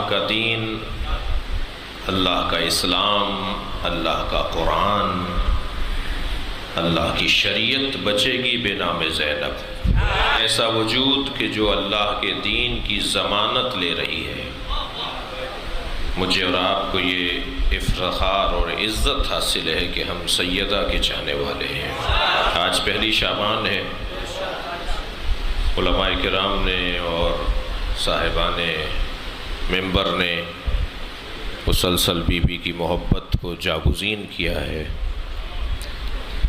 کا دین، اللہ کا اسلام، اللہ کا قرآن، اللہ کی شریعت بچے گی بے نام زینب۔ ایسا وجود کہ جو اللہ کے دین کی ضمانت لے رہی ہے۔ مجھے اور آپ کو یہ افتخار اور عزت حاصل ہے کہ ہم سیدہ کے چاہنے والے ہیں۔ آج پہلی شعبان ہے، علماء کرام نے اور صاحبان ممبر نے مسلسل بی بی کی محبت کو جاگزین کیا ہے۔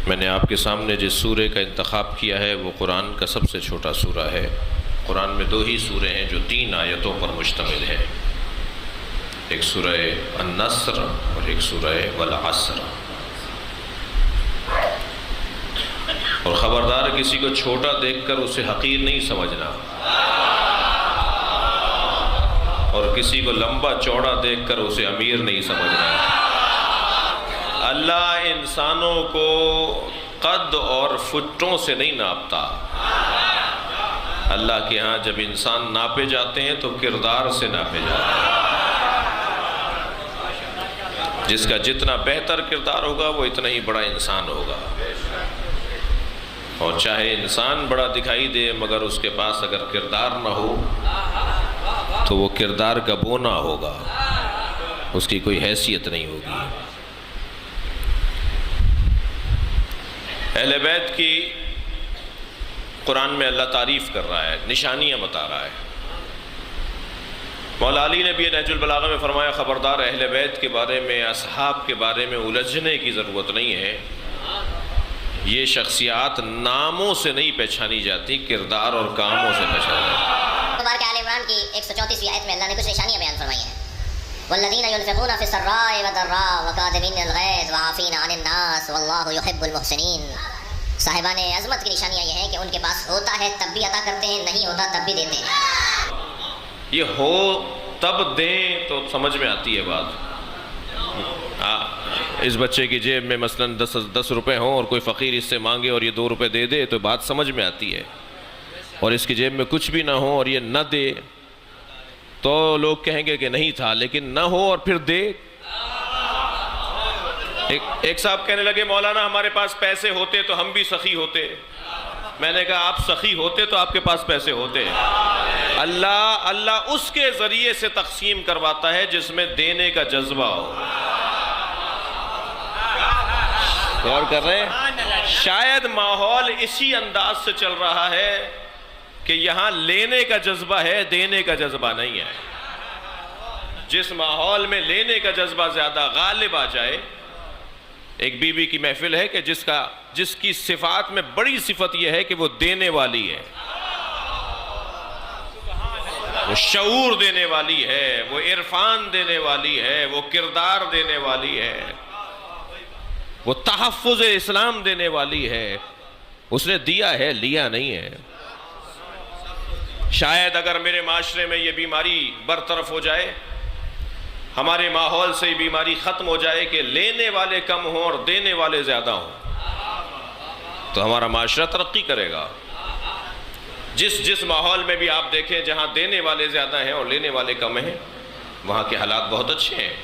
میں نے آپ کے سامنے جس سورے کا انتخاب کیا ہے وہ قرآن کا سب سے چھوٹا سورہ ہے۔ قرآن میں 2 ہی سورے ہیں جو 3 آیتوں پر مشتمل ہیں، ایک سورہ النصر اور ایک سورہ والعصر۔ اور خبردار کسی کو چھوٹا دیکھ کر اسے حقیر نہیں سمجھنا، اور کسی کو لمبا چوڑا دیکھ کر اسے امیر نہیں سمجھنا۔ اللہ انسانوں کو قد اور فٹوں سے نہیں ناپتا۔ اللہ کے ہاں جب انسان ناپے جاتے ہیں تو کردار سے ناپے جاتے ہیں۔ جس کا جتنا بہتر کردار ہوگا وہ اتنا ہی بڑا انسان ہوگا، اور چاہے انسان بڑا دکھائی دے مگر اس کے پاس اگر کردار نہ ہو تو وہ کردار کا بونا ہوگا، اس کی کوئی حیثیت نہیں ہوگی۔ اہل بیت کی قرآن میں اللہ تعریف کر رہا ہے، نشانیاں بتا رہا ہے۔ مولا علی نے بھی نہج البلاغہ میں فرمایا، خبردار اہل بیت کے بارے میں، اصحاب کے بارے میں الجھنے کی ضرورت نہیں ہے۔ یہ شخصیات ناموں سے نہیں پہچانی جاتی، کردار اور کاموں سے پہچانی جاتی۔ مبارک آل عمران کی 134ویں آیت میں اللہ نے کچھ نشانیاں بیان فرمائی ہیں۔ والذین ينفقون في السراء والضراء والكاظمین الغیظ والعافین عن الناس واللہ يحب المحسنین۔ صاحبان عظمت کی نشانیاں یہ ہیں کہ ان کے پاس ہوتا ہے تب بھی عطا کرتے ہیں، نہیں ہوتا تب بھی دیتے ہیں۔ یہ ہو تب دیں تو سمجھ میں آتی ہے بات۔ اس بچے کی جیب میں مثلاً 10 روپے ہوں اور کوئی فقیر اس سے مانگے اور یہ 2 روپے دے دے تو بات سمجھ میں آتی ہے، اور اس کی جیب میں کچھ بھی نہ ہو اور یہ نہ دے تو لوگ کہیں گے کہ نہیں تھا، لیکن نہ ہو اور پھر دے۔ ایک صاحب کہنے لگے، مولانا ہمارے پاس پیسے ہوتے تو ہم بھی سخی ہوتے۔ میں نے کہا آپ سخی ہوتے تو آپ کے پاس پیسے ہوتے۔ اللہ اس کے ذریعے سے تقسیم کرواتا ہے جس میں دینے کا جذبہ ہو۔ غور کر رہے ہیں؟ شاید ماحول اسی انداز سے چل رہا ہے کہ یہاں لینے کا جذبہ ہے، دینے کا جذبہ نہیں ہے۔ جس ماحول میں لینے کا جذبہ زیادہ غالب آ جائے، ایک بی بی کی محفل ہے کہ جس کی صفات میں بڑی صفت یہ ہے کہ وہ دینے والی ہے، وہ شعور دینے والی ہے، وہ عرفان دینے والی ہے، وہ کردار دینے والی ہے، وہ تحفظ اسلام دینے والی ہے۔ اس نے دیا ہے، لیا نہیں ہے۔ شاید اگر میرے معاشرے میں یہ بیماری برطرف ہو جائے، ہمارے ماحول سے یہ بیماری ختم ہو جائے کہ لینے والے کم ہوں اور دینے والے زیادہ ہوں، تو ہمارا معاشرہ ترقی کرے گا۔ جس ماحول میں بھی آپ دیکھیں جہاں دینے والے زیادہ ہیں اور لینے والے کم ہیں، وہاں کے حالات بہت اچھے ہیں۔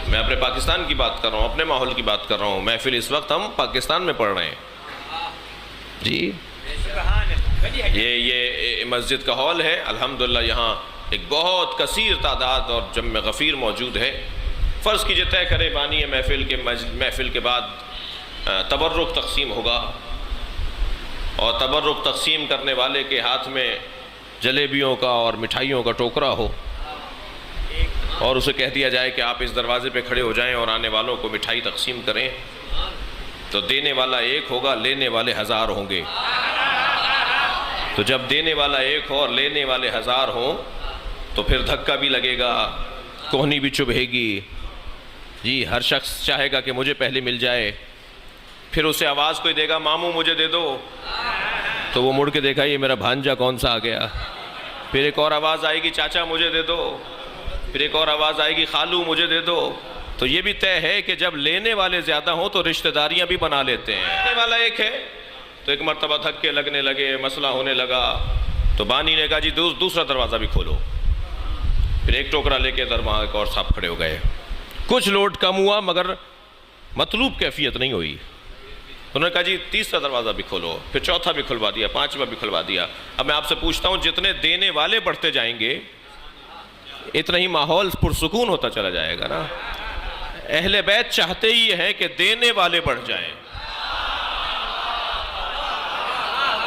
میں اپنے پاکستان کی بات کر رہا ہوں، اپنے ماحول کی بات کر رہا ہوں۔ محفل اس وقت ہم پاکستان میں پڑھ رہے ہیں جی۔ یہ مسجد کا ہال ہے، الحمدللہ یہاں ایک بہت کثیر تعداد اور جمع غفیر موجود ہے۔ فرض کیجئے طے کرے بانی ہے محفل کے بعد تبرک تقسیم ہوگا، اور تبرک تقسیم کرنے والے کے ہاتھ میں جلیبیوں کا اور مٹھائیوں کا ٹوکرا ہو، اور اسے کہہ دیا جائے کہ آپ اس دروازے پہ کھڑے ہو جائیں اور آنے والوں کو مٹھائی تقسیم کریں، تو دینے والا 1 ہوگا، لینے والے 1000 ہوں گے۔ تو جب دینے والا 1 ہو اور لینے والے 1000 ہوں تو پھر دھکا بھی لگے گا، کوہنی بھی چبھے گی جی۔ ہر شخص چاہے گا کہ مجھے پہلے مل جائے، پھر اسے آواز کوئی دے گا ماموں مجھے دے دو، تو وہ مڑ کے دیکھا یہ میرا بھانجا کون سا آ گیا۔ پھر ایک اور آواز آئے گی چاچا مجھے دے دو، پھر ایک اور آواز آئے گی خالو مجھے دے دو۔ تو یہ بھی طے ہے کہ جب لینے والے زیادہ ہوں تو رشتہ داریاں بھی بنا لیتے ہیں۔ لینے والا 1 ہے تو ایک مرتبہ دھکے لگنے لگے، مسئلہ ہونے لگا، تو بانی نے کہا جی دوسرا دروازہ بھی کھولو۔ پھر ایک ٹوکرا لے کے وہاں ایک اور صاحب کھڑے ہو گئے. کچھ لوٹ کم ہوا مگر مطلوب کیفیت نہیں ہوئی. انہوں نے کہا جی تیسرا دروازہ بھی کھولو، پھر چوتھا بھی کھلوا دیا، پانچواں بھی کھلوا دیا. اب میں آپ سے پوچھتا ہوں جتنے دینے والے بڑھتے جائیں گے اتنا ہی ماحول پرسکون ہوتا چلا جائے گا نا. اہل بیت چاہتے ہی ہیں کہ دینے والے بڑھ جائیں،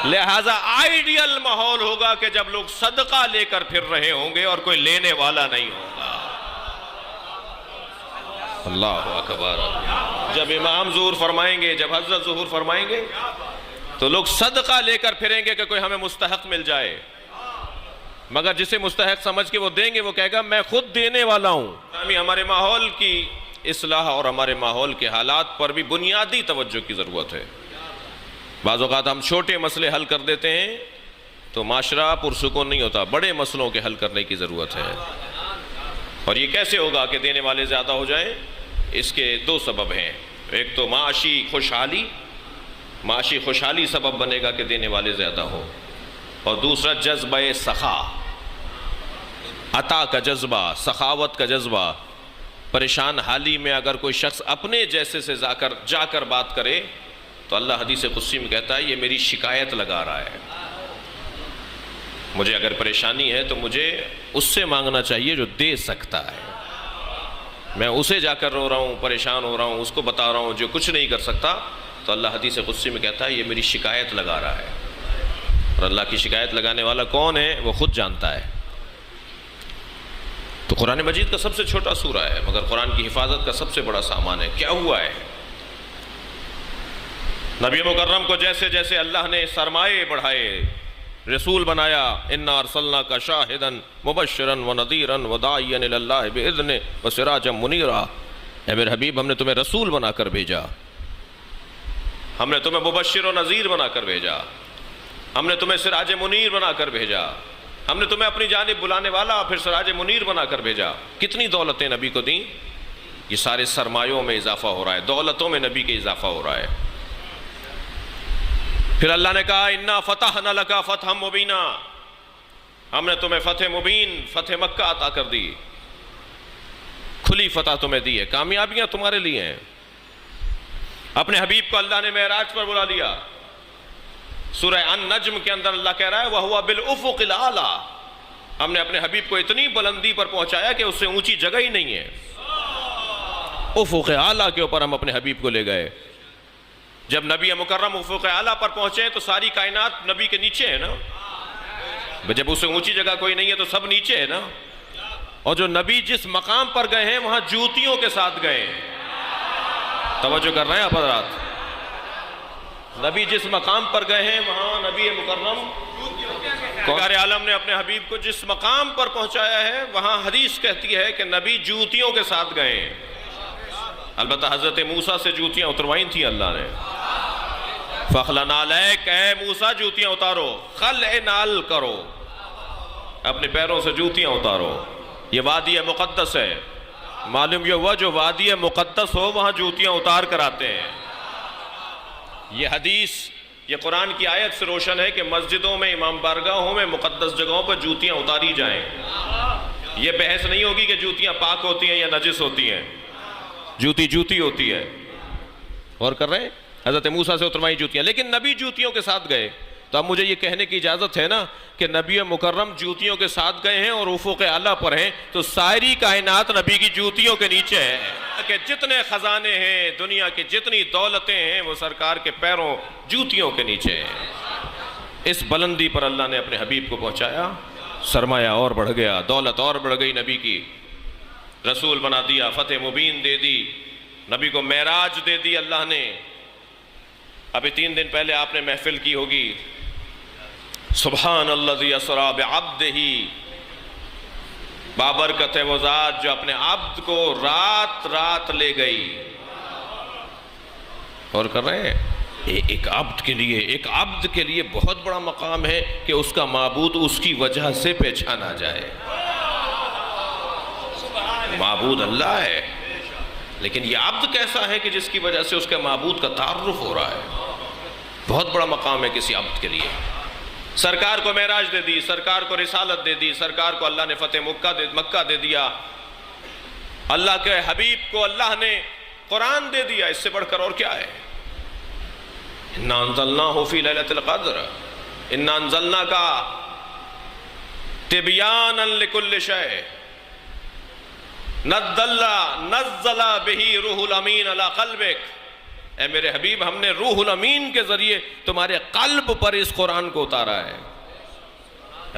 لہذا آئیڈیل ماحول ہوگا کہ جب لوگ صدقہ لے کر پھر رہے ہوں گے اور کوئی لینے والا نہیں ہوگا. اللہ اکبر. جب امام ظہور فرمائیں گے، جب حضرت ظہور فرمائیں گے تو لوگ صدقہ لے کر پھریں گے کہ کوئی ہمیں مستحق مل جائے، مگر جسے مستحق سمجھ کے وہ دیں گے وہ کہے گا میں خود دینے والا ہوں. ہمارے ماحول کی اصلاح اور ہمارے ماحول کے حالات پر بھی بنیادی توجہ کی ضرورت ہے. بعض اوقات ہم چھوٹے مسئلے حل کر دیتے ہیں تو معاشرہ پرسکون نہیں ہوتا. بڑے مسئلوں کے حل کرنے کی ضرورت ہے. اور یہ کیسے ہوگا کہ دینے والے زیادہ ہو جائیں؟ اس کے دو سبب ہیں. ایک تو معاشی خوشحالی سبب بنے گا کہ دینے والے زیادہ ہوں، اور دوسرا جذبہ سخا، عطا کا جذبہ، سخاوت کا جذبہ. پریشان حالی میں اگر کوئی شخص اپنے جیسے سے جا کر بات کرے تو اللہ حدیث قدسی میں کہتا ہے یہ میری شکایت لگا رہا ہے. مجھے اگر پریشانی ہے تو مجھے اس سے مانگنا چاہیے جو دے سکتا ہے. میں اسے جا کر رو رہا ہوں، پریشان ہو رہا ہوں، اس کو بتا رہا ہوں جو کچھ نہیں کر سکتا، تو اللہ حدیث قدسی میں کہتا ہے یہ میری شکایت لگا رہا ہے. اور اللہ کی شکایت لگانے والا کون ہے وہ خود جانتا ہے. تو قرآن مجید کا سب سے چھوٹا سورہ ہے مگر قرآن کی حفاظت کا سب سے بڑا سامان ہے. کیا ہوا ہے؟ نبی مکرم کو جیسے جیسے اللہ نے سرمایے بڑھائے، رسول بنایا، انا ارسلناک شاہدا مبشرا ونذیرا وداعیا الی اللہ باذنہ وسراجا منیرا. اے میرے حبیب ہم نے تمہیں رسول بنا کر بھیجا، ہم نے تمہیں مبشر و نذیر بنا کر بھیجا، ہم نے تمہیں سراج منیر بنا کر بھیجا، ہم نے تمہیں اپنی جانب بلانے والا پھر سراج منیر بنا کر بھیجا. کتنی دولتیں نبی کو دیں. یہ سارے سرمایوں میں اضافہ ہو رہا ہے، دولتوں میں نبی کے اضافہ ہو رہا ہے. پھر اللہ نے کہا انا فتحنا لک فتحا مبینا، ہم نے تمہیں فتح مبین، فتح مکہ عطا کر دی، کھلی فتح تمہیں دی ہے، کامیابیاں تمہارے لیے ہیں. اپنے حبیب کو اللہ نے معراج پر بلا لیا. سورہ النجم کے اندر اللہ کہہ رہا ہے وَهُوَ بِالْأُفُقِ الْأَعْلَىٰ، ہم نے اپنے حبیب کو اتنی بلندی پر پہنچایا کہ اس سے اونچی جگہ ہی نہیں ہے. افق اعلیٰ کے اوپر ہم اپنے حبیب کو لے گئے. جب نبی مکرم افق اعلیٰ پر پہنچے تو ساری کائنات نبی کے نیچے ہے نا. جب اس سے اونچی جگہ کوئی نہیں ہے تو سب نیچے ہے نا. اور جو نبی جس مقام پر گئے ہیں وہاں جوتیوں کے ساتھ گئے ہیں. توجہ کر رہے ہیں آپ حضرات؟ نبی جس مقام پر گئے ہیں وہاں نبی مکرم سرکار عالم نے اپنے حبیب کو جس مقام پر پہنچایا ہے وہاں حدیث کہتی ہے کہ نبی جوتیوں کے ساتھ گئے ہیں. البتہ حضرت موسیٰ سے جوتیاں اتروائیں تھیں اللہ نے. فخلع نعلیک، اے موسیٰ جوتیاں اتارو، خلع نعل کرو، اپنے پیروں سے جوتیاں اتارو. یہ وادی مقدس ہے، معلوم یہ ہوا جو وادی مقدس ہو وہاں جوتیاں اتار کر آتے ہیں. یہ حدیث، یہ قرآن کی آیت سے روشن ہے کہ مسجدوں میں، امام بارگاہوں میں، مقدس جگہوں پر جوتیاں اتاری جائیں. یہ بحث نہیں ہوگی کہ جوتیاں پاک ہوتی ہیں یا نجس ہوتی ہیں، جوتی جوتی ہوتی ہے. اور کر رہے ہیں حضرت موسیٰ سے اتروائی جوتیاں، لیکن نبی جوتیوں کے ساتھ گئے. تو اب مجھے یہ کہنے کی اجازت ہے نا کہ نبی مکرم جوتیوں کے ساتھ گئے ہیں اور افق اعلیٰ پر ہیں، تو ساری کائنات نبی کی جوتیوں کے نیچے ہے. کہ جتنے خزانے ہیں، دنیا کی جتنی دولتیں ہیں، وہ سرکار کے پیروں جوتیوں کے نیچے ہیں. اس بلندی پر اللہ نے اپنے حبیب کو پہنچایا. سرمایہ اور بڑھ گیا، دولت اور بڑھ گئی نبی کی. رسول بنا دیا، فتح مبین دے دی، نبی کو معراج دے دی اللہ نے. ابھی 3 دن پہلے آپ نے محفل کی ہوگی، سبحان الذی اسری بعبدہ، بابرکت ہے وہ ذات جو اپنے عبد کو رات رات لے گئی. اور کر رہے ہیں ایک عبد کے لیے بہت بڑا مقام ہے کہ اس کا معبود اس کی وجہ سے پہچانا جائے. معبود اللہ ہے لیکن یہ عبد کیسا ہے کہ جس کی وجہ سے اس کے معبود کا تعارف ہو رہا ہے. بہت بڑا مقام ہے کسی عبد کے لیے. سرکار کو معراج دے دی، سرکار کو رسالت دے دی، سرکار کو اللہ نے فتح مکہ دے دیا، اللہ کے حبیب کو اللہ نے قرآن دے دیا، اس سے بڑھ کر اور کیا ہے؟ اِنَّا أَنزَلْنَاهُ فِي لَيْلَةِ الْقَدْرِ اِنَّا أَنزَلْنَاكَ تِبْيَانًا لِكُلِّ شَيْءٍ نزل بِهِ روح الامین علی قلبک، اے میرے حبیب ہم نے روح الامین کے ذریعے تمہارے قلب پر اس قرآن کو اتارا ہے۔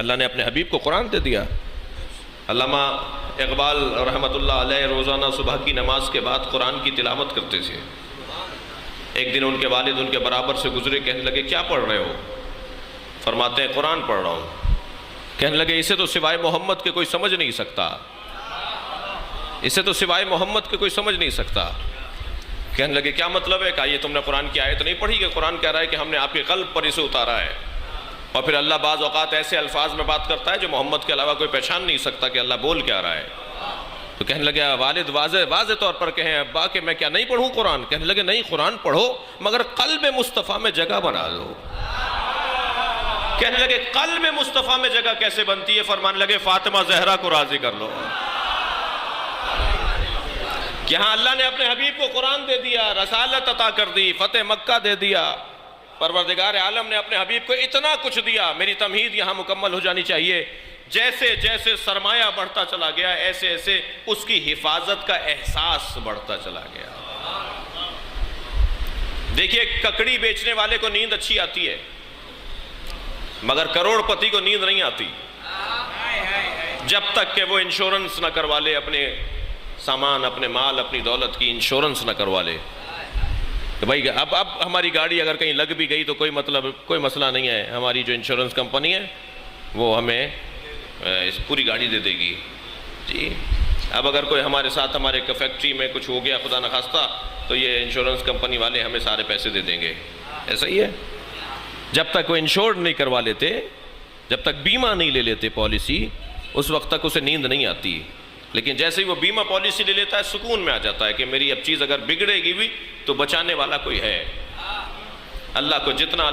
اللہ نے اپنے حبیب کو قرآن دے دیا۔ علامہ اقبال رحمۃ اللہ علیہ روزانہ صبح کی نماز کے بعد قرآن کی تلاوت کرتے تھے۔ ایک دن ان کے والد ان کے برابر سے گزرے، کہنے لگے کیا پڑھ رہے ہو؟ فرماتے ہیں قرآن پڑھ رہا ہوں۔ کہنے لگے اسے تو سوائے محمد کے کوئی سمجھ نہیں سکتا، اسے تو سوائے محمد کے کوئی سمجھ نہیں سکتا۔ کہنے لگے کیا مطلب ہے؟ کہا یہ تم نے قرآن کی آیت نہیں پڑھی کہ قرآن کہہ رہا ہے کہ ہم نے آپ کے قلب پر اسے اتارا ہے، اور پھر اللہ بعض اوقات ایسے الفاظ میں بات کرتا ہے جو محمد کے علاوہ کوئی پہچان نہیں سکتا کہ اللہ بول کیا رہا ہے۔ تو کہنے لگے والد واضح طور پر کہیں ابا کہ میں کیا نہیں پڑھوں قرآن؟ کہنے لگے نہیں، قرآن پڑھو مگر قلب مصطفیٰ میں جگہ بنا دو۔ کہنے لگے قلب مصطفیٰ میں جگہ کیسے بنتی ہے؟ فرمانے لگے فاطمہ زہرا کو راضی کر لو۔ یہاں اللہ نے اپنے حبیب کو قرآن دے دیا، رسالت عطا کر دی، فتح مکہ دے دیا، پروردگار عالم نے اپنے حبیب کو اتنا کچھ دیا۔ میری تمہید یہاں مکمل ہو جانی چاہیے، جیسے جیسے سرمایہ بڑھتا چلا گیا ایسے ایسے اس کی حفاظت کا احساس بڑھتا چلا گیا۔ دیکھیے ککڑی بیچنے والے کو نیند اچھی آتی ہے، مگر کروڑ پتی کو نیند نہیں آتی جب تک کہ وہ انشورنس نہ کروا لے، اپنے سامان، اپنے مال، اپنی دولت کی انشورنس نہ کروا لے کہ بھائی اب ہماری گاڑی اگر کہیں لگ بھی گئی تو کوئی مسئلہ نہیں ہے، ہماری جو انشورنس کمپنی ہے وہ ہمیں اس پوری گاڑی دے دے گی۔ جی اب اگر کوئی ہمارے ساتھ ہمارے فیکٹری میں کچھ ہو گیا خدا نخواستہ تو یہ انشورنس کمپنی والے ہمیں سارے پیسے دے دیں گے۔ ایسا ہی ہے، جب تک وہ انشورڈ نہیں کروا لیتے، جب تک بیمہ نہیں لے لیتے پالیسی، اس وقت تک اسے نیند نہیں آتی۔ لیکن جیسے ہی وہ بیمہ پالیسی لے لیتا ہے سکون میں آ جاتا ہے کہ میری اب چیز اگر بگڑے گی بھی تو بچانے والا کوئی ہے۔ اللہ کو جتنا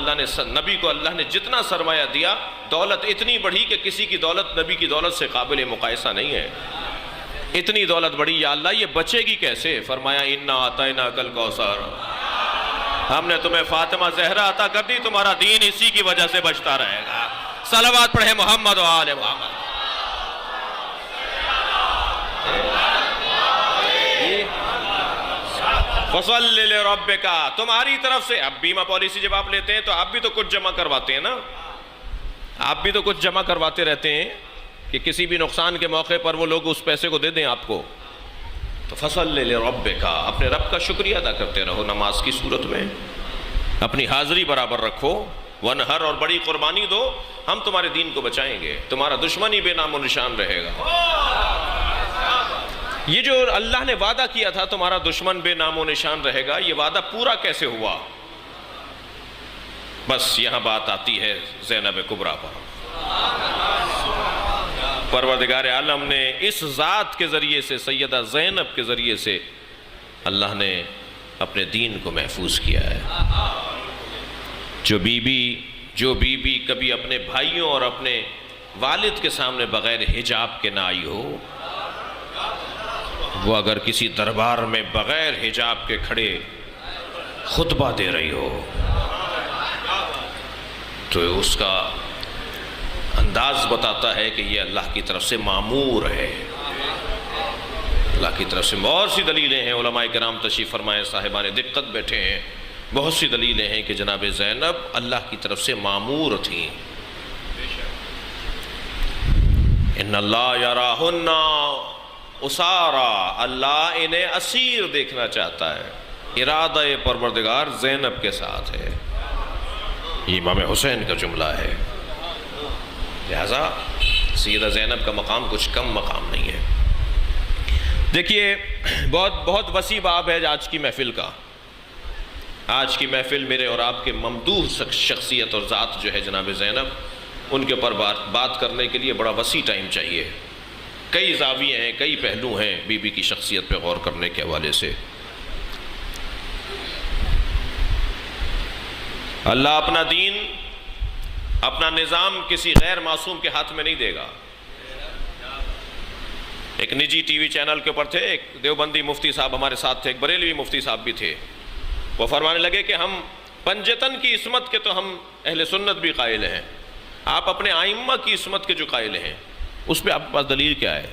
نبی کو اللہ نے جتنا سرمایہ دیا، دولت اتنی بڑھی کہ کسی کی دولت نبی کی دولت سے قابل مقایسہ نہیں ہے۔ اتنی دولت بڑھی، یا اللہ یہ بچے گی کیسے؟ فرمایا انا اعطیناک الکوثر، ہم نے تمہیں فاطمہ زہرا عطا کر دی، تمہارا دین اسی کی وجہ سے بچتا رہے گا۔ صلوات پڑھے محمد و آل محمد۔ فَصَلِّ لِرَبِّكَ، تمہاری طرف سے۔ اب بیمہ پالیسی جب آپ لیتے ہیں تو آپ بھی تو کچھ جمع کرواتے ہیں نا، آپ بھی تو کچھ جمع کرواتے رہتے ہیں کہ کسی بھی نقصان کے موقع پر وہ لوگ اس پیسے کو دے دیں آپ کو۔ تو فَصَلِّ لِرَبِّكَ، اپنے رب کا شکریہ ادا کرتے رہو نماز کی صورت میں، اپنی حاضری برابر رکھو، ونہر اور بڑی قربانی دو، ہم تمہارے دین کو بچائیں گے، تمہارا دشمن ہی بے نام و نشان رہے گا۔ یہ جو اللہ نے وعدہ کیا تھا تمہارا دشمن بے نام و نشان رہے گا، یہ وعدہ پورا کیسے ہوا؟ بس یہاں بات آتی ہے زینب کبریٰ پر۔ پروردگار عالم نے اس ذات کے ذریعے سے، سیدہ زینب کے ذریعے سے اللہ نے اپنے دین کو محفوظ کیا ہے۔ جو بی بی کبھی اپنے بھائیوں اور اپنے والد کے سامنے بغیر حجاب کے نہ آئی ہو، وہ اگر کسی دربار میں بغیر حجاب کے کھڑے خطبہ دے رہی ہو تو اس کا انداز بتاتا ہے کہ یہ اللہ کی طرف سے مامور ہے۔ اللہ کی طرف سے بہت سی دلیلیں ہیں، علماء کرام تشریف فرمائے، صاحبان دقت بیٹھے ہیں، بہت سی دلیلیں ہیں کہ جناب زینب اللہ کی طرف سے مامور تھیں۔ ان اللہ یراہن اسارا، اللہ انہیں اسیر دیکھنا چاہتا ہے۔ ارادہ پروردگار زینب کے ساتھ ہے، یہ امام حسین کا جملہ ہے، لہذا سیدہ زینب کا مقام کچھ کم مقام نہیں ہے۔ دیکھیے بہت وسیع باب ہے آج کی محفل کا۔ آج کی محفل میرے اور آپ کے ممدوح شخصیت اور ذات جو ہے جناب زینب، ان کے اوپر بات کرنے کے لیے بڑا وسیع ٹائم چاہیے۔ کئی زاویے ہیں، کئی پہلو ہیں بی بی کی شخصیت پہ غور کرنے کے حوالے سے۔ اللہ اپنا دین اپنا نظام کسی غیر معصوم کے ہاتھ میں نہیں دے گا۔ ایک نجی ٹی وی چینل کے اوپر تھے، ایک دیوبندی مفتی صاحب ہمارے ساتھ تھے، ایک بریلوی مفتی صاحب بھی تھے، وہ فرمانے لگے کہ ہم پنجتن کی عصمت کے تو ہم اہل سنت بھی قائل ہیں، آپ اپنے ائمہ کی عصمت کے جو قائل ہیں اس پہ آپ کے پاس دلیل کیا ہے؟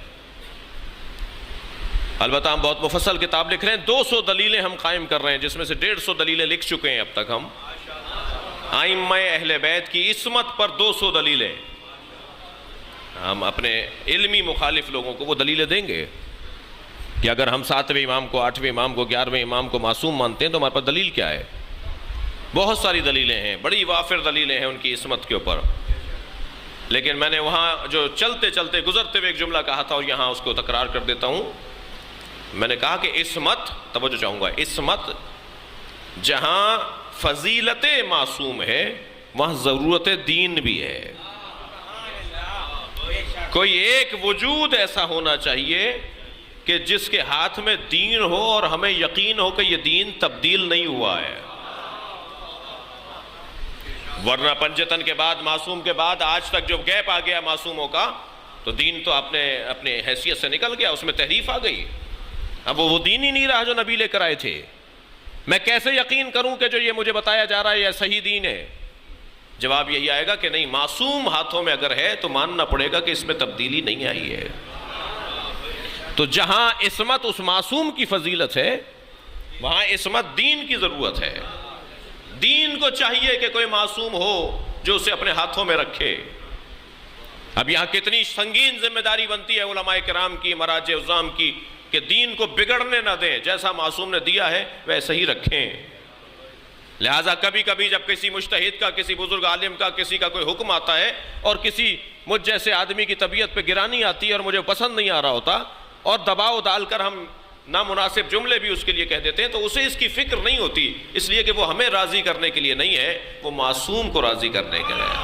البتہ ہم بہت مفصل کتاب لکھ رہے ہیں، 200 دلیلیں ہم قائم کر رہے ہیں، جس میں سے 150 دلیلیں لکھ چکے ہیں اب تک ہم، ائمہ اہل بیت کی عصمت پر 200 دلیلیں۔ ہم اپنے علمی مخالف لوگوں کو وہ دلیلیں دیں گے کہ اگر ہم 7ویں امام کو، 8ویں امام کو، 11ویں امام کو معصوم مانتے ہیں تو ہمارے پاس دلیل کیا ہے؟ بہت ساری دلیلیں ہیں، بڑی وافر دلیلیں ہیں ان کی عصمت کے اوپر، لیکن میں نے وہاں جو چلتے چلتے گزرتے ہوئے ایک جملہ کہا تھا اور یہاں اس کو تکرار کر دیتا ہوں۔ میں نے کہا کہ عصمت، توجہ چاہوں گا، عصمت جہاں فضیلت معصوم ہے وہاں ضرورت دین بھی ہے۔ کوئی ایک وجود ایسا ہونا چاہیے کہ جس کے ہاتھ میں دین ہو اور ہمیں یقین ہو کہ یہ دین تبدیل نہیں ہوا ہے، ورنہ پنجتن کے بعد، معصوم کے بعد آج تک جو گیپ آ گیا معصوموں کا، تو دین تو اپنے حیثیت سے نکل گیا، اس میں تحریف آ گئی، اب وہ دین ہی نہیں رہا جو نبی لے کر آئے تھے۔ میں کیسے یقین کروں کہ جو یہ مجھے بتایا جا رہا ہے یہ صحیح دین ہے؟ جواب یہی آئے گا کہ نہیں، معصوم ہاتھوں میں اگر ہے تو ماننا پڑے گا کہ اس میں تبدیلی نہیں آئی ہے۔ تو جہاں عصمت اس معصوم کی فضیلت ہے وہاں عصمت دین کی ضرورت ہے۔ دین کو چاہیے کہ کوئی معصوم ہو جو اسے اپنے ہاتھوں میں رکھے۔ اب یہاں کتنی سنگین ذمہ داری بنتی ہے علماء کرام کی، مراجع عظام کی، کہ دین کو بگڑنے نہ دیں، جیسا معصوم نے دیا ہے ویسے ہی رکھیں۔ لہٰذا کبھی کبھی جب کسی مجتہد کا، کسی بزرگ عالم کا، کسی کا کوئی حکم آتا ہے اور کسی مجھ جیسے آدمی کی طبیعت پہ گرانی آتی ہے اور مجھے پسند نہیں آ رہا ہوتا اور دباؤ ڈال کر ہم نامناسب جملے بھی اس کے لیے کہہ دیتے ہیں، تو اسے اس کی فکر نہیں ہوتی، اس لیے کہ وہ ہمیں راضی کرنے کے لیے نہیں ہے، وہ معصوم کو راضی کرنے کے لیے ہے۔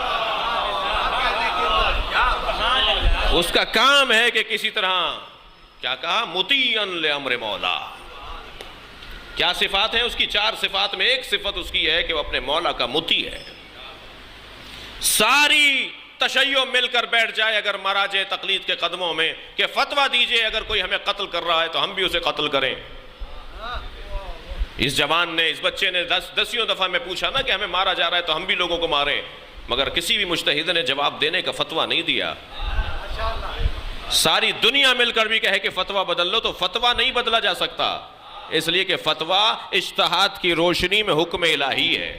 اس کا کام ہے کہ کسی طرح، کیا کہا، مطیعن لامر مولا۔ کیا صفات ہیں اس کی؟ 4 صفات میں ایک صفت اس کی ہے کہ وہ اپنے مولا کا مطیع ہے۔ ساری تشیع مل کر بیٹھ جائے اگر مراجع تقلید کے قدموں میں کہ فتویٰ دیجئے اگر کوئی ہمیں قتل کر رہا ہے تو ہم بھی اسے قتل کریں۔ اس جوان نے، اس بچے نے 10 دفعہ میں پوچھا نا کہ ہمیں مارا جا رہا ہے تو ہم بھی لوگوں کو ماریں، مگر کسی بھی مجتہد نے جواب دینے کا فتویٰ نہیں دیا۔ ساری دنیا مل کر بھی کہے کہ فتویٰ بدل لو تو فتویٰ نہیں بدلا جا سکتا، اس لیے کہ فتویٰ اجتہاد کی روشنی میں حکم الہی ہے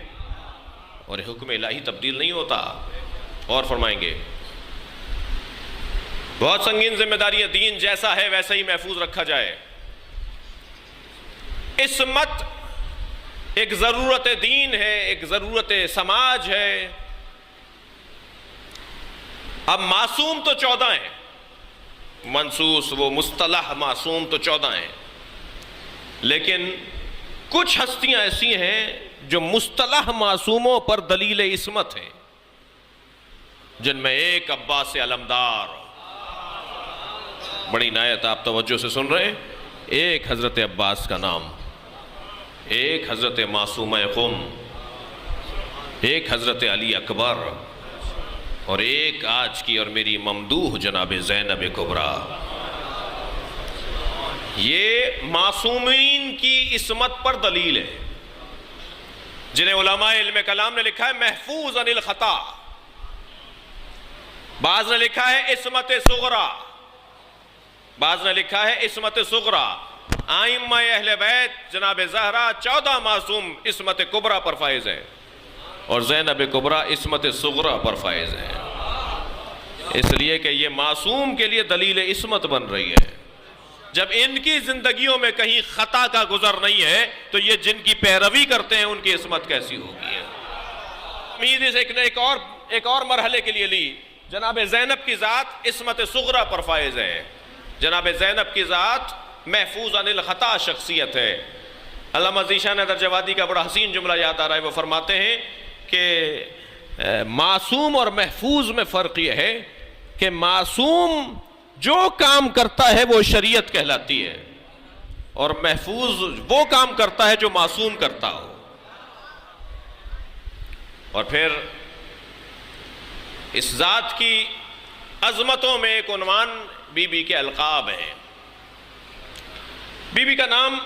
اور حکم الہی تبدیل نہیں ہوتا۔ اور فرمائیں گے بہت سنگین ذمہ داری ہے، دین جیسا ہے ویسا ہی محفوظ رکھا جائے۔ عصمت ایک ضرورت دین ہے، ایک ضرورت سماج ہے۔ اب معصوم تو 14 ہیں، منصوص وہ مصطلح معصوم تو 14 ہیں، لیکن کچھ ہستیاں ایسی ہیں جو مصطلح معصوموں پر دلیل عصمت ہیں، جن میں ایک عباس علمدار، بڑی عنایت آپ توجہ سے سن رہے ہیں، ایک حضرت عباس کا نام، ایک حضرت معصومہ قم، ایک حضرت علی اکبر، اور ایک آج کی اور میری ممدوح جناب زینب کبریٰ۔ یہ معصومین کی عصمت پر دلیل ہے، جنہیں علماء علم کلام نے لکھا ہے محفوظ عن الخطا، بعض نے لکھا ہے عصمت صغریٰ، بعض نے لکھا ہے عصمت صغریٰ۔ ائمہ اہل بیت جناب زہرا 14 معصوم عصمت کبریٰ پر فائز ہیں اور زینب کبریٰ عصمت صغریٰ پر فائز ہیں، اس لیے کہ یہ معصوم کے لیے دلیل عصمت بن رہی ہے۔ جب ان کی زندگیوں میں کہیں خطا کا گزر نہیں ہے تو یہ جن کی پیروی کرتے ہیں ان کی عصمت کیسی ہوگی ہے۔ امید اس ایک اور مرحلے کے لیے لی، جناب زینب کی ذات عصمت صغریٰ پر فائز ہے، جناب زینب کی ذات محفوظ عن الخطا شخصیت ہے۔ علامہ ذیشان درجوادی کا بڑا حسین جملہ یاد آ رہا ہے، وہ فرماتے ہیں کہ معصوم اور محفوظ میں فرق یہ ہے کہ معصوم جو کام کرتا ہے وہ شریعت کہلاتی ہے اور محفوظ وہ کام کرتا ہے جو معصوم کرتا ہو۔ اور پھر اس ذات کی عظمتوں میں ایک عنوان بی بی کے القاب ہیں. بی بی کا نام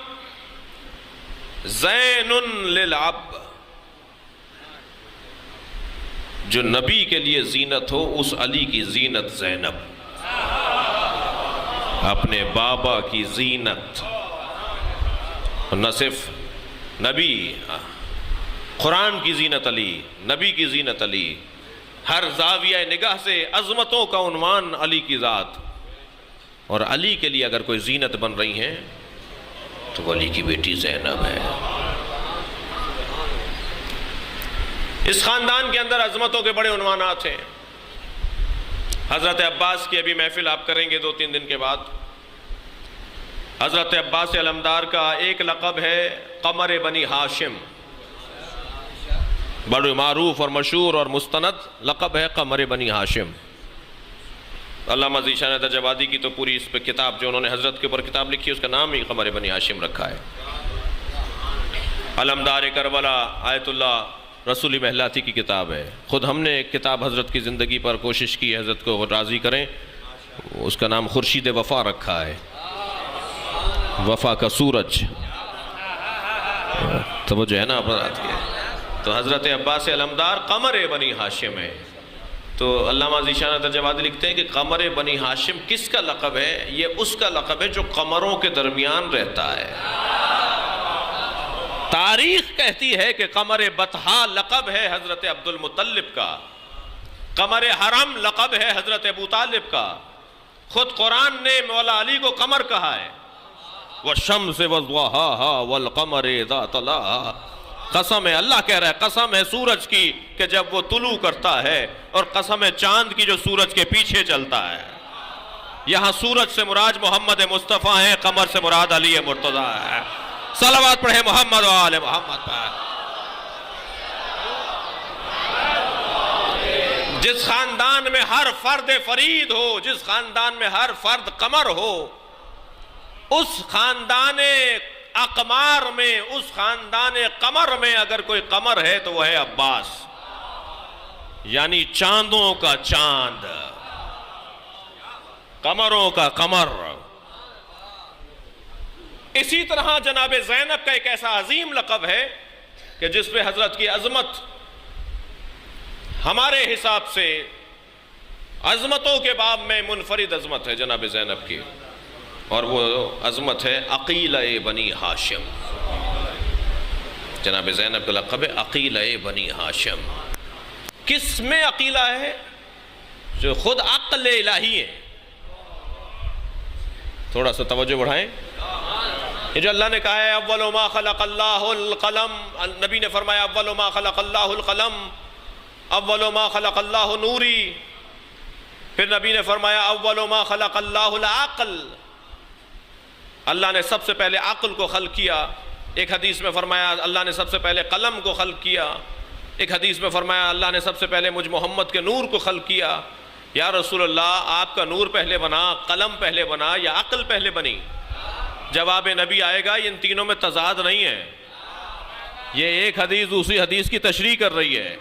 زین للعب، جو نبی کے لیے زینت ہو اس علی کی زینت زینب، اپنے بابا کی زینت. نہ صرف نبی، قرآن کی زینت علی، نبی کی زینت علی، ہر زاویہ نگاہ سے عظمتوں کا عنوان علی کی ذات. اور علی کے لیے اگر کوئی زینت بن رہی ہیں تو علی کی بیٹی زینب ہے. اس خاندان کے اندر عظمتوں کے بڑے عنوانات ہیں. حضرت عباس کی ابھی محفل آپ کریں گے 2-3 دن کے بعد. حضرت عباس علمدار کا ایک لقب ہے قمر بنی ہاشم، بڑے معروف اور مشہور اور مستند لقب ہے قمر بنی ہاشم. علامہ ذیشان درج آبادی کی تو پوری اس پہ کتاب، جو انہوں نے حضرت کے اوپر کتاب لکھی اس کا نام ہی قمر بنی ہاشم رکھا ہے. علمدار کربلا آیت اللہ رسولی محلاتی کی کتاب ہے. خود ہم نے ایک کتاب حضرت کی زندگی پر کوشش کی حضرت کو راضی کریں، اس کا نام خورشید وفا رکھا ہے، وفا کا سورج. تو وہ جو ہے نا اپرات کے، تو حضرت عباس علمدار قمر بنی ہاشم ہے. تو علامہ ذیشان درج آبادی لکھتے ہیں کہ قمر بنی ہاشم کس کا لقب ہے؟ یہ اس کا لقب ہے جو قمروں کے درمیان رہتا ہے. تاریخ کہتی ہے کہ قمر بطحا لقب ہے حضرت عبد المطلب کا، قمر حرم لقب ہے حضرت ابو طالب کا. خود قرآن نے مولا علی کو قمر کہا ہے. والشمس وضحاها والقمر اذا تلاها، قسم ہے، اللہ کہہ رہا ہے قسم ہے سورج کی کہ جب وہ طلوع کرتا ہے، اور قسم ہے چاند کی جو سورج کے پیچھے چلتا ہے. یہاں سورج سے مراد محمد مصطفیٰ ہیں، قمر سے مراد علی مرتضیٰ ہے. صلوات پڑھے محمد و آل محمد پر. جس خاندان میں ہر فرد فرید ہو، جس خاندان میں ہر فرد قمر ہو، اس خاندان اقمار میں، اس خاندان قمر میں اگر کوئی قمر ہے تو وہ ہے عباس، یعنی چاندوں کا چاند، قمروں کا قمر. اسی طرح جناب زینب کا ایک ایسا عظیم لقب ہے کہ جس پہ حضرت کی عظمت ہمارے حساب سے عظمتوں کے باب میں منفرد عظمت ہے جناب زینب کی، اور وہ عظمت ہے عقیلہ بنی ہاشم. جناب زینب کا لقب ہے عقیلہ بنی ہاشم. کس میں عقیلہ ہے؟ جو خود عقل الہی ہے. تھوڑا سا توجہ بڑھائیں. یہ جو اللہ نے کہا ہے اول ما خلق اللہ القلم، نبی نے فرمایا اول ما خلق اللہ القلم، اول ما خلق اللہ نوری. پھر نبی نے فرمایا اول ما خلق اللہ العقل، اللہ نے سب سے پہلے عقل کو خلق کیا. ایک حدیث میں فرمایا اللہ نے سب سے پہلے قلم کو خلق کیا. ایک حدیث میں فرمایا اللہ نے سب سے پہلے مجھ محمد کے نور کو خلق کیا. یا رسول اللہ، آپ کا نور پہلے بنا، قلم پہلے بنا، یا عقل پہلے بنی؟ جواب نبی آئے گا ان تینوں میں تضاد نہیں ہے. یہ ایک حدیث دوسری حدیث کی تشریح کر رہی ہے.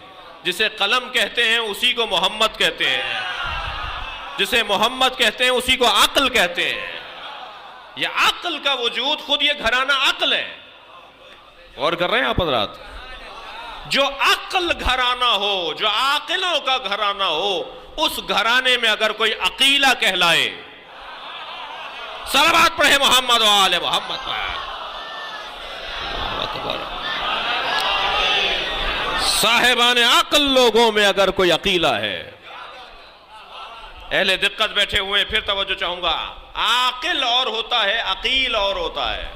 جسے قلم کہتے ہیں اسی کو محمد کہتے ہیں، جسے محمد کہتے ہیں اسی کو عقل کہتے ہیں. یہ عقل کا وجود، خود یہ گھرانہ عقل ہے. غور کر رہے ہیں آپ حضرات؟ جو عقل گھرانہ ہو، جو عاقلوں کا گھرانہ ہو، اس گھرانے میں اگر کوئی عقیلہ کہلائے، صلوات پڑھے محمد و آل محمد پر. صاحبان عقل لوگوں میں اگر کوئی عقیلہ ہے، اہل دقت بیٹھے ہوئے، پھر توجہ چاہوں گا. عاقل اور ہوتا ہے، عقیل اور ہوتا ہے.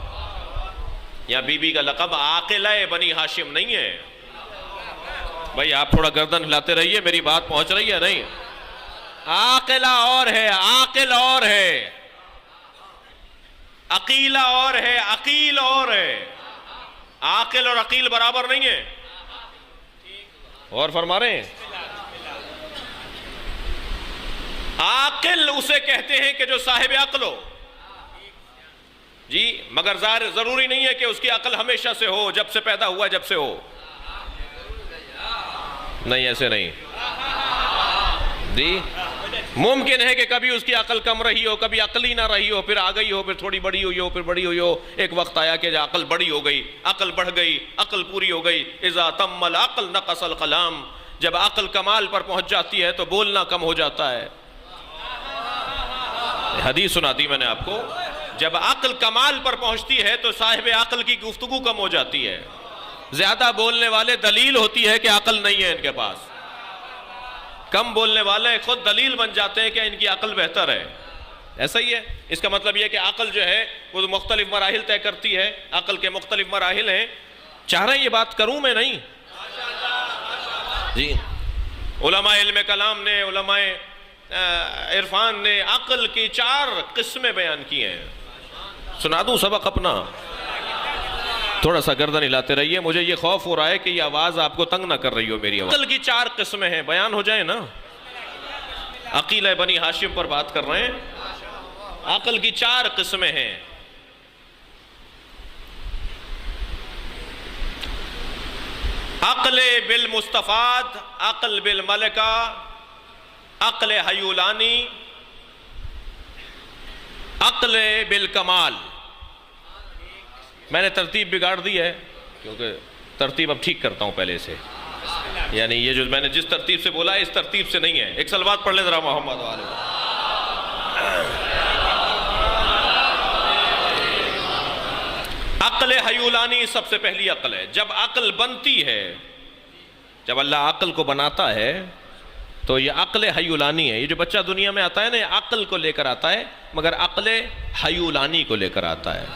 یا بی بی کا لقب عاقلہ بنی ہاشم نہیں ہے. بھائی آپ تھوڑا گردن ہلاتے رہیے، میری بات پہنچ رہی ہے نہیں؟ عاقلہ اور ہے، عاقل اور ہے، عقیلہ اور ہے، عقیل اور ہے. عاقل اور عقیل برابر نہیں ہے. اور فرما رہے ہیں عاقل اسے کہتے ہیں کہ جو صاحب عقل ہو. جی مگر ضروری نہیں ہے کہ اس کی عقل ہمیشہ سے ہو، جب سے پیدا ہوا جب سے ہو. نہیں، ایسے نہیں. جی ممکن ہے کہ کبھی اس کی عقل کم رہی ہو، کبھی عقل ہی نہ رہی ہو، پھر آ گئی ہو، پھر تھوڑی بڑی ہوئی ہو، پھر بڑی ہوئی ہو، ایک وقت آیا کہ عقل بڑی ہو گئی، عقل بڑھ گئی، عقل پوری ہو گئی. اذا تم العقل نقص الکلام، جب عقل کمال پر پہنچ جاتی ہے تو بولنا کم ہو جاتا ہے. حدیث سنا دی میں نے آپ کو، جب عقل کمال پر پہنچتی ہے تو صاحب عقل کی گفتگو کم ہو جاتی ہے. زیادہ بولنے والے دلیل ہوتی ہے کہ عقل نہیں ہے ان کے پاس، کم بولنے والے خود دلیل بن جاتے ہیں کہ ان کی عقل بہتر ہے. ایسا ہی ہے. اس کا مطلب یہ کہ عقل جو ہے وہ مختلف مراحل طے کرتی ہے، عقل کے مختلف مراحل ہیں. چاہ رہے ہیں یہ بات کروں میں نہیں جی. علماء علم کلام نے، علماء عرفان نے عقل کی 4 قسمیں بیان کی ہیں. سنا دوں سبق اپنا؟ تھوڑا سا گردن ہلاتے رہیے، مجھے یہ خوف ہو رہا ہے کہ یہ آواز آپ کو تنگ نہ کر رہی ہو میری آواز. عقل کی 4 قسمیں ہیں، بیان ہو جائیں نا. عقیلہ بنی ہاشم پر بات کر رہے ہیں. عقل کی 4 قسمیں ہیں. عقل بالمستفاد، عقل بالملکہ، عقل حیولانی، عقل بالکمال. میں نے ترتیب بگاڑ دی ہے کیونکہ ترتیب اب ٹھیک کرتا ہوں پہلے سے، یعنی یہ جو میں نے جس ترتیب سے بولا ہے اس ترتیب سے نہیں ہے. ایک صلوات پڑھ لیں ذرا محمد والے. عقل حیولانی سب سے پہلی عقل ہے. جب عقل بنتی ہے، جب اللہ عقل کو بناتا ہے تو یہ عقل حیولانی ہے. یہ جو بچہ دنیا میں آتا ہے نا، یہ عقل کو لے کر آتا ہے، مگر عقل حیولانی کو لے کر آتا ہے.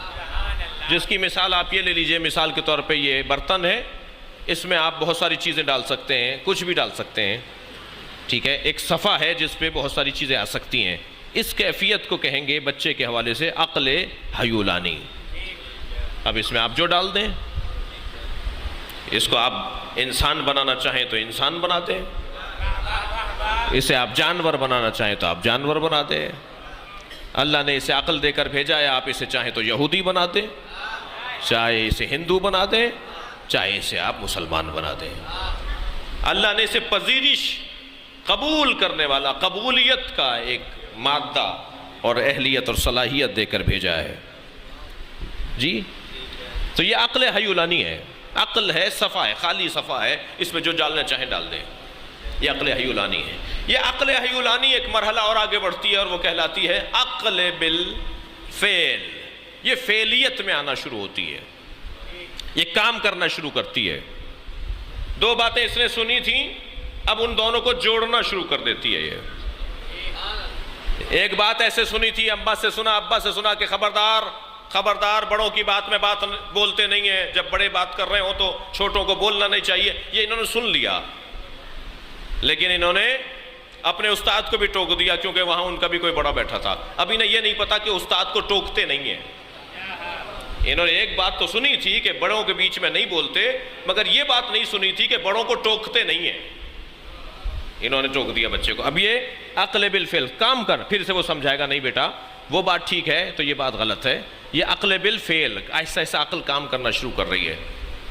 جس کی مثال آپ یہ لے لیجئے، مثال کے طور پہ یہ برتن ہے، اس میں آپ بہت ساری چیزیں ڈال سکتے ہیں، کچھ بھی ڈال سکتے ہیں، ٹھیک ہے. ایک صفحہ ہے جس پہ بہت ساری چیزیں آ سکتی ہیں. اس کیفیت کو کہیں گے بچے کے حوالے سے عقل حیولانی. اب اس میں آپ جو ڈال دیں، اس کو آپ انسان بنانا چاہیں تو انسان بنا دیں، اسے آپ جانور بنانا چاہیں تو آپ جانور بنا دیں. اللہ نے اسے عقل دے کر بھیجا ہے، آپ اسے چاہیں تو یہودی بنا دیں، چاہے اسے ہندو بنا دیں، چاہے اسے آپ مسلمان بنا دیں. اللہ نے اسے پذیرش، قبول کرنے والا، قبولیت کا ایک مادہ اور اہلیت اور صلاحیت دے کر بھیجا ہے جی. تو یہ عقل حیولانی ہے. عقل ہے، صفحہ ہے، خالی صفحہ ہے، اس میں جو ڈالنا چاہیں ڈال دیں. یہ عقل حیولانی ہے. یہ عقل حیولانی ایک مرحلہ اور آگے بڑھتی ہے اور وہ کہلاتی ہے عقل بالفعل. یہ فعلیت میں آنا شروع ہوتی ہے، یہ کام کرنا شروع کرتی ہے. 2 باتیں اس نے سنی تھیں، اب ان دونوں کو جوڑنا شروع کر دیتی ہے. یہ ایک بات ایسے سنی تھی، ابا سے سنا کہ خبردار بڑوں کی بات میں بات بولتے نہیں ہیں، جب بڑے بات کر رہے ہوں تو چھوٹوں کو بولنا نہیں چاہیے. یہ انہوں نے سن لیا، لیکن انہوں نے اپنے استاد کو بھی ٹوک دیا کیونکہ وہاں ان کا بھی کوئی بڑا بیٹھا تھا. اب انہیں یہ نہیں پتا کہ استاد کو ٹوکتے نہیں ہیں. انہوں نے ایک بات تو سنی تھی کہ بڑوں کے بیچ میں نہیں بولتے، مگر یہ بات نہیں سنی تھی کہ بڑوں کو ٹوکتے نہیں ہیں. انہوں نے ٹوک دیا بچے کو. اب یہ عقل بالفعل، کام کر. پھر سے وہ سمجھائے گا نہیں بیٹا وہ بات ٹھیک ہے تو یہ بات غلط ہے. یہ عقل بالفعل، ایسا ایسا عقل کام کرنا شروع کر رہی ہے.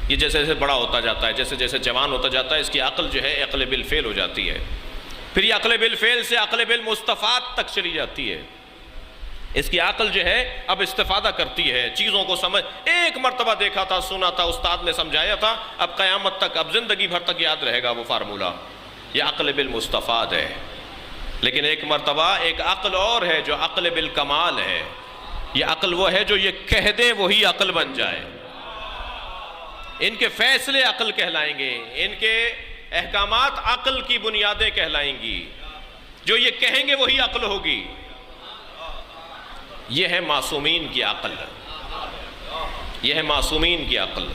یہ جیسے جیسے بڑا ہوتا جاتا ہے، جیسے جیسے جوان ہوتا جاتا ہے، اس کی عقل جو ہے عقل بالفعل ہو جاتی ہے. پھر یہ عقل بالفعل سے عقل بالمستفاد تک چلی جاتی ہے. اس کی عقل جو ہے اب استفادہ کرتی ہے، چیزوں کو سمجھ. ایک مرتبہ دیکھا تھا، سنا تھا، استاد نے سمجھایا تھا، اب قیامت تک، اب زندگی بھر تک یاد رہے گا وہ فارمولہ. یہ عقل بالمستفاد ہے. لیکن ایک مرتبہ ایک عقل اور ہے جو عقل بالکمال ہے. یہ عقل وہ ہے جو یہ کہہ دیں وہی عقل بن جائے. ان کے فیصلے عقل کہلائیں گے، ان کے احکامات عقل کی بنیادیں کہلائیں گی. جو یہ کہیں گے وہی عقل ہوگی. یہ ہے معصومین کی عقل، یہ ہے معصومین کی عقل.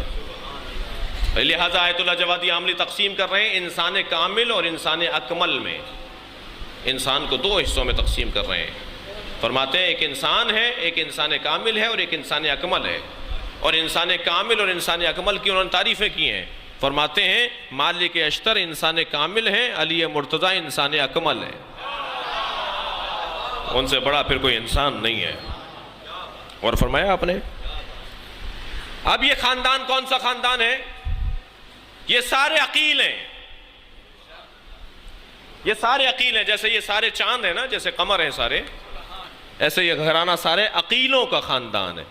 لہذا آیت اللہ جوادی عاملی تقسیم کر رہے ہیں انسان کامل اور انسان اکمل میں. انسان کو 2 حصوں میں تقسیم کر رہے ہیں. فرماتے ہیں ایک انسان ہے، ایک انسان کامل ہے اور ایک انسان اکمل ہے. اور انسان کامل اور انسان اکمل کی انہوں نے تعریفیں کی ہیں. فرماتے ہیں مالک اشتر انسان کامل ہے، علی مرتضی انسان اکمل ہے. ان سے بڑا پھر کوئی انسان نہیں ہے. اور فرمایا آپ نے اب یہ خاندان کون سا خاندان ہے؟ یہ سارے عقیل ہیں. یہ سارے عقیل ہیں، جیسے یہ سارے چاند ہیں نا، جیسے قمر ہیں سارے، ایسے یہ گھرانہ سارے عقیلوں کا خاندان ہے۔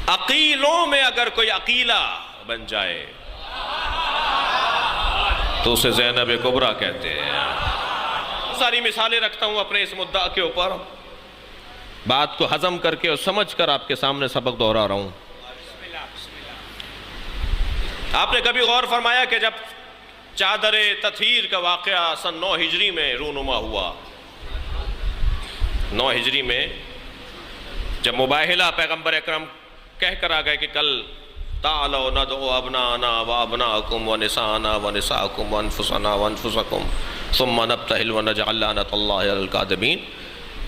عقیلوں میں اگر کوئی عقیلہ بن جائے تو اسے زینب کبریٰ کہتے ہیں۔ ساری مثالیں رکھتا ہوں اپنے اس مدعا کے اوپر، بات کو ہضم کر کے اور سمجھ کر آپ کے سامنے سبق دہرا رہا ہوں۔ آپ نے کبھی غور فرمایا کہ جب چادر تطہیر کا واقعہ سن 9 ہجری میں رونما ہوا، 9 ہجری میں جب مباہلہ پیغمبر اکرم کہہ کر آ گئے کہ کل تعالوا ندعو ابناءنا وابناءکم ونساءنا ونساءکم وانفسنا وانفسکم ثم نبتہل ونجعل لعنۃ اللہ علی الکاذبین،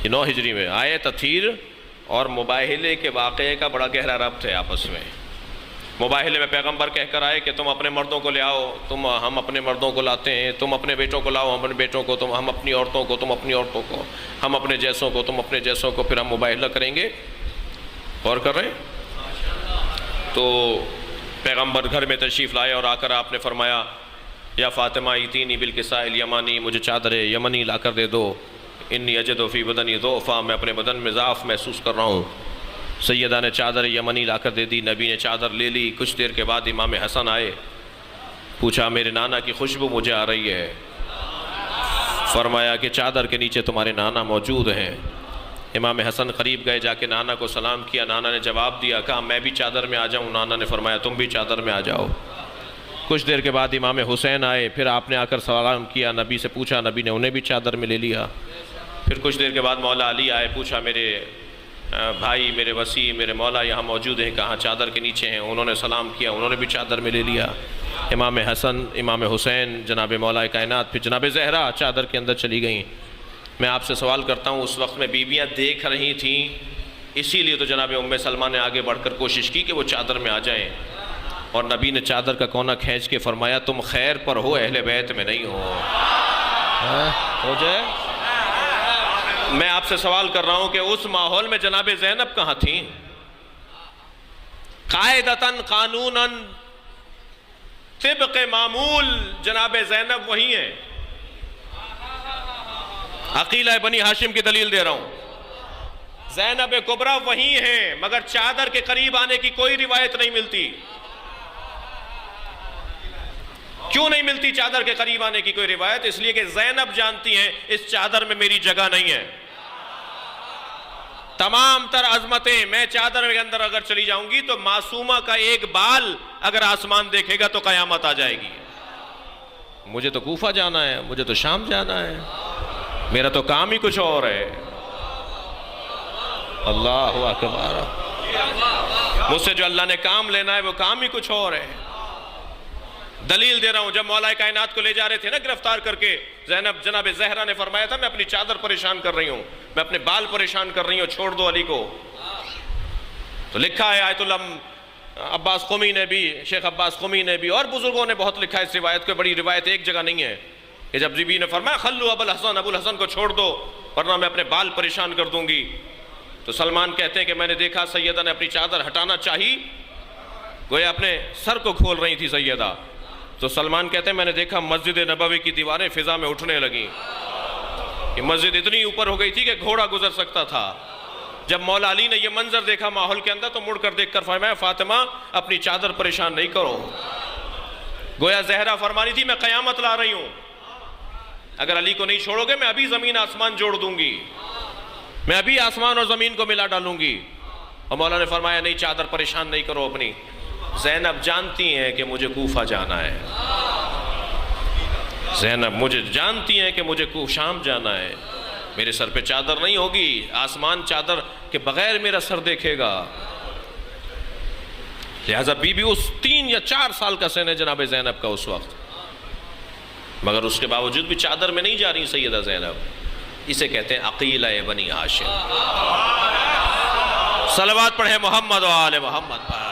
یہ 9 ہجری میں آئے۔ تطہیر اور مباہلے کے واقعے کا بڑا گہرا ربط ہے آپس میں۔ مباہلے میں پیغمبر کہہ کر آئے کہ تم اپنے مردوں کو لے آؤ، ہم اپنے مردوں کو لاتے ہیں، تم اپنے بیٹوں کو لاؤ، ہم اپنے بیٹوں کو، ہم اپنی عورتوں کو، تم اپنی عورتوں کو، ہم اپنے جیسوں کو، تم اپنے جیسوں کو، پھر ہم مباہلہ کریں گے۔ غور کر رہے ہیں؟ تو پیغمبر گھر میں تشریف لائے اور آ کر آپ نے فرمایا یا فاطمہ ایتینی بالکساء الیمانی، مجھے چادر یمنی لا کر دے دو، انی اجد فی بدنی ضعفا، میں اپنے بدن میں ضعف محسوس کر رہا ہوں۔ سیدہ نے چادر یمنی لا کر دے دی، نبی نے چادر لے لی۔ کچھ دیر کے بعد امام حسن آئے، پوچھا میرے نانا کی خوشبو مجھے آ رہی ہے، فرمایا کہ چادر کے نیچے تمہارے نانا موجود ہیں۔ امام حسن قریب گئے، جا کے نانا کو سلام کیا، نانا نے جواب دیا، کہا میں بھی چادر میں آ جاؤں؟ نانا نے فرمایا تم بھی چادر میں آ جاؤ۔ کچھ دیر کے بعد امام حسین آئے، پھر آپ نے آ کر سلام کیا، نبی سے پوچھا، نبی نے انہیں بھی چادر میں لے لیا۔ پھر کچھ دیر کے بعد مولا علی آئے، پوچھا میرے بھائی، میرے وسیع، میرے مولا یہاں موجود ہیں؟ کہاں چادر کے نیچے ہیں۔ انہوں نے سلام کیا، انہوں نے بھی چادر میں لے لیا۔ امام حسن، امام حسین، جناب مولا کائنات، پھر جناب زہرا چادر کے اندر چلی گئیں۔ میں آپ سے سوال کرتا ہوں، اس وقت میں بیویاں دیکھ رہی تھیں، اسی لیے تو جناب ام سلمہ نے آگے بڑھ کر کوشش کی کہ وہ چادر میں آ جائیں، اور نبی نے چادر کا کونا کھینچ کے فرمایا تم خیر پر ہو، اہل بیت میں نہیں ہو جائے۔ میں آپ سے سوال کر رہا ہوں کہ اس ماحول میں جناب زینب کہاں تھیں؟ قاعدتاً قانوناً طبق معمول جناب زینب وہی ہیں۔ عقیلہ بنی ہاشم کی دلیل دے رہا ہوں، زینب کبریٰ وہی ہیں، مگر چادر کے قریب آنے کی کوئی روایت نہیں ملتی۔ کیوں نہیں ملتی چادر کے قریب آنے کی کوئی روایت؟ اس لیے کہ زینب جانتی ہیں اس چادر میں میری جگہ نہیں ہے۔ تمام تر عظمتیں، میں چادر کے اندر اگر چلی جاؤں گی تو معصومہ کا ایک بال اگر آسمان دیکھے گا تو قیامت آ جائے گی۔ مجھے تو کوفہ جانا ہے، مجھے تو شام جانا ہے، میرا تو کام ہی کچھ اور ہے۔ اللہ اکبر، مجھ سے جو اللہ نے کام لینا ہے وہ کام ہی کچھ اور ہے۔ دلیل دے رہا ہوں، جب مولا کائنات کو لے جا رہے تھے نا گرفتار کر کے، زینب جناب زہرا نے فرمایا تھا میں اپنی چادر پریشان کر رہی ہوں، میں اپنے بال پریشان کر رہی ہوں، چھوڑ دو علی کو۔ تو لکھا ہے آیت اللہ عباس قمی نے بھی، شیخ عباس قمی نے بھی، اور بزرگوں نے بہت لکھا ہے اس روایت کو، بڑی روایت ایک جگہ نہیں ہے، کہ جب بیوی نے فرمایا خلو ابو الحسن، ابو الحسن کو چھوڑ دو ورنہ میں اپنے بال پریشان کر دوں گی، تو سلمان کہتے ہیں کہ میں نے دیکھا سیدہ نے اپنی چادر ہٹانا چاہی، گویا اپنے سر کو کھول رہی تھی سیدہ، تو سلمان کہتے ہیں میں نے دیکھا مسجد نبوی کی دیواریں فضا میں اٹھنے لگیں، کہ مسجد اتنی اوپر ہو گئی تھی کہ گھوڑا گزر سکتا تھا۔ جب مولا علی نے یہ منظر دیکھا ماحول کے اندر تو مڑ کر دیکھ کر فرمایا فاطمہ اپنی چادر پریشان نہیں کرو۔ گویا زہرا فرما رہی تھی میں قیامت لا رہی ہوں، اگر علی کو نہیں چھوڑو گے میں ابھی زمین آسمان جوڑ دوں گی، میں ابھی آسمان اور زمین کو ملا ڈالوں گی۔ اور مولا نے فرمایا نہیں، چادر پریشان نہیں کرو اپنی۔ زینب جانتی ہیں کہ مجھے کوفہ جانا ہے، زینب مجھے جانتی ہیں کہ مجھے شام جانا ہے، میرے سر پہ چادر نہیں ہوگی، آسمان چادر کے بغیر میرا سر دیکھے گا۔ لہذا بی بی اس 3 یا 4 سال کا سن ہے جناب زینب کا اس وقت، مگر اس کے باوجود بھی چادر میں نہیں جا رہی سیدہ زینب۔ اسے کہتے ہیں عقیلہ بنی ہاشم۔ صلوات پڑھے محمد و آل محمد پر۔